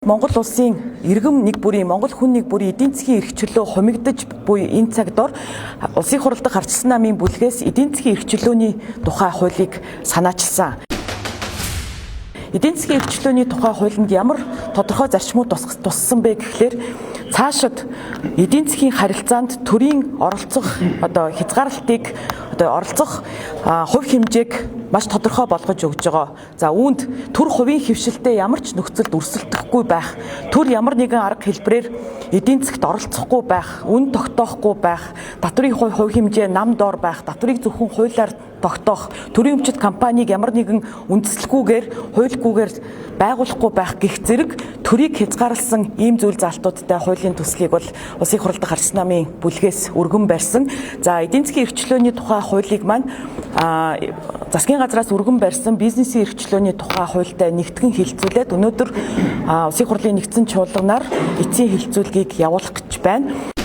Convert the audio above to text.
Монгол улсын иргэм нэг бүрийн Монгол хүн нэг бүрийн эдийн засгийн эрх чөлөө хумигдаж буй энэ цаг дор улсын хурал дахь ардчилсан намын бүлгээс эдийн засгийн эрх чөлөөний тухай хуулийг санаачилсан. Эдийн засгийн эрх чөлөөний тухай хуулинд ямар тодорхой зарчмууд туссан бэ гэхлээр цаашид эдийн засгийн харилцаанд төрийн оролцох хязгаарлалтыг оролцох хувь хэмжээг маш тодорхой болгож өгж байгаа. За үүнд төр хувийн хөвшилтэд ямар ч нөхцөлд өрсөлдөхгүй байх, төр ямар нэгэн арга хэлбэрээр эдийн засгт оролцохгүй байх, үн тогтоохгүй байх, татврын хувь хэмжээ нам доор байх, татврыг зөвхөн хуулиар тогтоох, төрийн өмчит компанийг ямар нэгэн үндэслэлгүйгээр, хуульгүйгээр байгуулахгүй байх гэх зэрэг төрийг хязгаарласан ийм зүйл залтуудтай хуулийн төслийг бол улсын хурал дахь ардчилсан намын бүлгээс өргөн барьсан. За эдийн засгийн эрх чөлөөний тухай хуулийг маань засгийн газраас өргөн барьсан бизнесийн эрх чөлөөний тухай хуультай нэгтгэн хэлэлцүүлээд өнөөдөр улсын хурлын нэгдсэн чуулганаар эцсийн хэлэлцүүлгийг явуулах гэж байна.